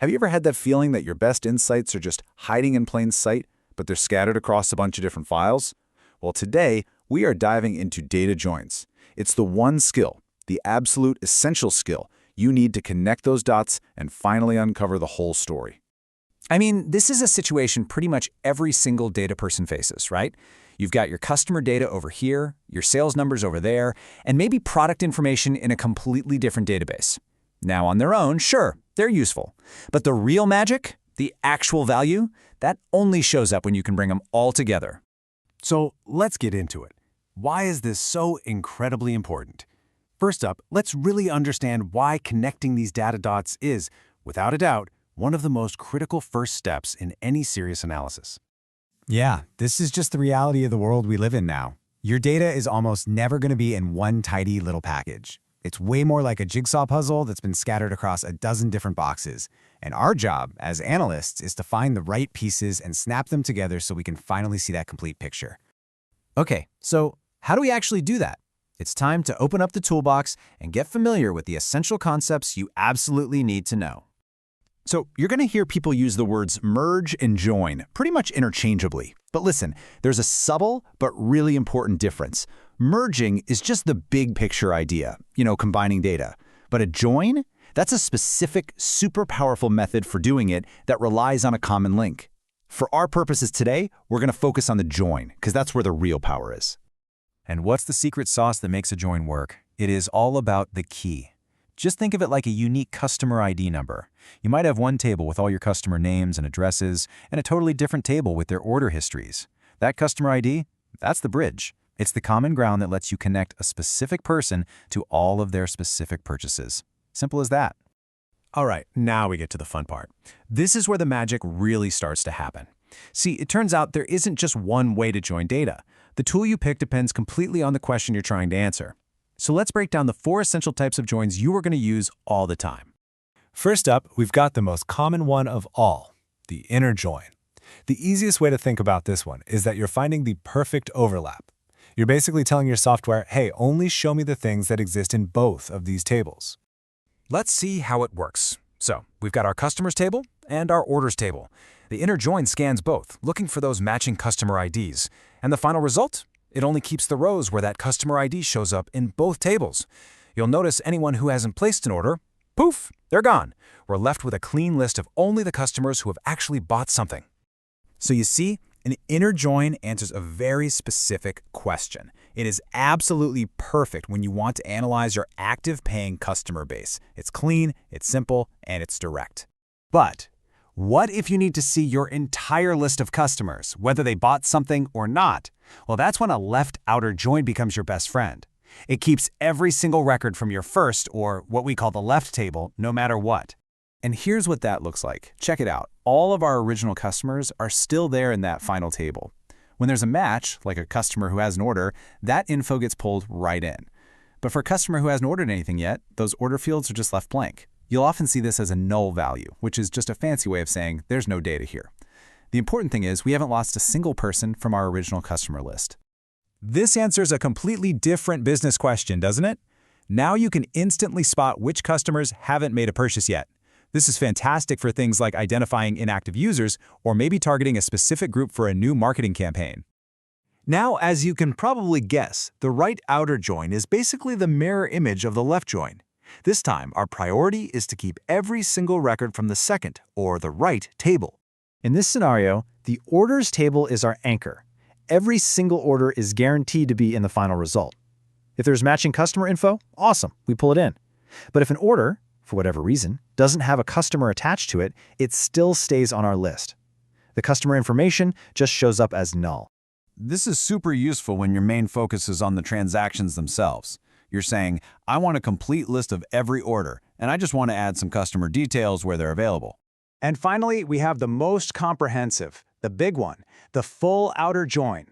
Have you ever had that feeling that your best insights are just hiding in plain sight, but they're scattered across a bunch of different files? Well, today, we are diving into data joins. It's the one skill, the absolute essential skill, you need to connect those dots and finally uncover the whole story. I mean, this is a situation pretty much every single data person faces, right? You've got your customer data over here, your sales numbers over there, and maybe product information in a completely different database. Now, on their own, sure, they're useful. But the real magic, the actual value, that only shows up when you can bring them all together. So let's get into it. Why is this so incredibly important? First up, let's really understand why connecting these data dots is, without a doubt, one of the most critical first steps in any serious analysis. Yeah, this is just the reality of the world we live in now. Your data is almost never going to be in one tidy little package. It's way more like a jigsaw puzzle that's been scattered across a dozen different boxes. And our job as analysts is to find the right pieces and snap them together so we can finally see that complete picture. Okay, so how do we actually do that? It's time to open up the toolbox and get familiar with the essential concepts you absolutely need to know. So you're going to hear people use the words merge and join pretty much interchangeably. But listen, there's a subtle but really important difference. Merging is just the big picture idea, combining data. But a join? That's a specific, super powerful method for doing it that relies on a common link. For our purposes today, we're going to focus on the join, because that's where the real power is. And what's the secret sauce that makes a join work? It is all about the key. Just think of it like a unique customer ID number. You might have one table with all your customer names and addresses, and a totally different table with their order histories. That customer ID, that's the bridge. It's the common ground that lets you connect a specific person to all of their specific purchases. Simple as that. All right, now we get to the fun part. This is where the magic really starts to happen. See, it turns out there isn't just one way to join data. The tool you pick depends completely on the question you're trying to answer. So let's break down the 4 essential types of joins you are going to use all the time. First up, we've got the most common one of all, the inner join. The easiest way to think about this one is that you're finding the perfect overlap. You're basically telling your software, hey, only show me the things that exist in both of these tables. Let's see how it works. So we've got our customers table and our orders table. The inner join scans both, looking for those matching customer IDs. And the final result? It only keeps the rows where that customer ID shows up in both tables. You'll notice anyone who hasn't placed an order, poof, they're gone. We're left with a clean list of only the customers who have actually bought something. So you see, an inner join answers a very specific question. It is absolutely perfect when you want to analyze your active paying customer base. It's clean, it's simple, and it's direct. But what if you need to see your entire list of customers, whether they bought something or not? Well, that's when a left outer join becomes your best friend. It keeps every single record from your first, or what we call the left table, no matter what. And here's what that looks like. Check it out. All of our original customers are still there in that final table. When there's a match, like a customer who has an order, that info gets pulled right in. But for a customer who hasn't ordered anything yet, those order fields are just left blank. You'll often see this as a null value, which is just a fancy way of saying there's no data here. The important thing is we haven't lost a single person from our original customer list. This answers a completely different business question, doesn't it? Now you can instantly spot which customers haven't made a purchase yet. This is fantastic for things like identifying inactive users or maybe targeting a specific group for a new marketing campaign. Now, as you can probably guess, the right outer join is basically the mirror image of the left join. This time, our priority is to keep every single record from the second, or the right, table. In this scenario, the orders table is our anchor. Every single order is guaranteed to be in the final result. If there's matching customer info, awesome, we pull it in. But if an order, for whatever reason, doesn't have a customer attached to it, it still stays on our list. The customer information just shows up as null. This is super useful when your main focus is on the transactions themselves. You're saying, I want a complete list of every order, and I just want to add some customer details where they're available. And finally, we have the most comprehensive, the big one, the full outer join.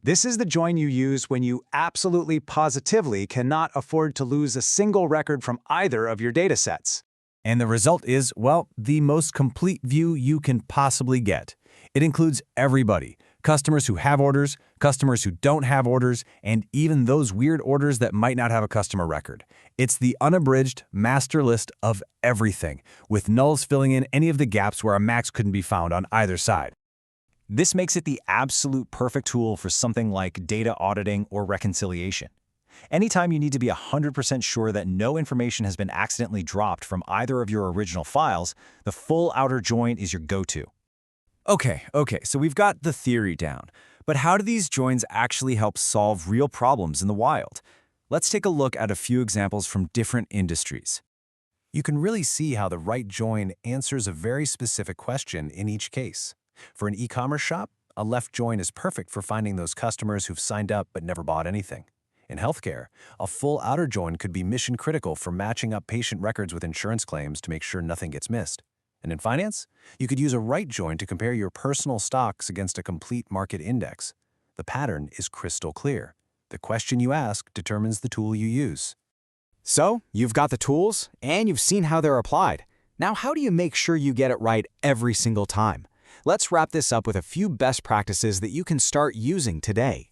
This is the join you use when you absolutely positively cannot afford to lose a single record from either of your datasets. And the result is, well, the most complete view you can possibly get. It includes everybody, Customers who have orders, customers who don't have orders, and even those weird orders that might not have a customer record. It's the unabridged master list of everything, with nulls filling in any of the gaps where a max couldn't be found on either side. This makes it the absolute perfect tool for something like data auditing or reconciliation. Anytime you need to be 100% sure that no information has been accidentally dropped from either of your original files, the full outer join is your go-to. Okay, so we've got the theory down. But how do these joins actually help solve real problems in the wild? Let's take a look at a few examples from different industries. You can really see how the right join answers a very specific question in each case. For an e-commerce shop, a left join is perfect for finding those customers who've signed up but never bought anything. In healthcare, a full outer join could be mission critical for matching up patient records with insurance claims to make sure nothing gets missed. And in finance, you could use a right join to compare your personal stocks against a complete market index. The pattern is crystal clear. The question you ask determines the tool you use. So, you've got the tools, and you've seen how they're applied. Now, how do you make sure you get it right every single time? Let's wrap this up with a few best practices that you can start using today.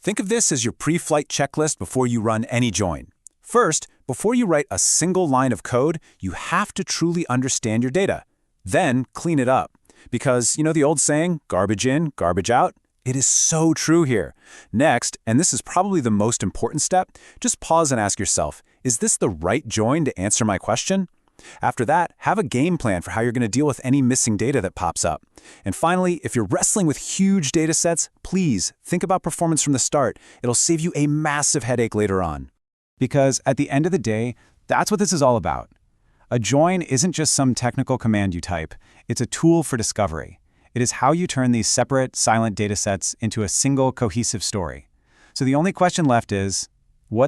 Think of this as your pre-flight checklist before you run any join. First, before you write a single line of code, you have to truly understand your data. Then, clean it up. Because, you know the old saying, garbage in, garbage out? It is so true here. Next, and this is probably the most important step, just pause and ask yourself, is this the right join to answer my question? After that, have a game plan for how you're going to deal with any missing data that pops up. And finally, if you're wrestling with huge data sets, please think about performance from the start. It'll save you a massive headache later on. Because at the end of the day, that's what this is all about. A join isn't just some technical command you type. It's a tool for discovery. It is how you turn these separate, silent data sets into a single, cohesive story. So the only question left is, what's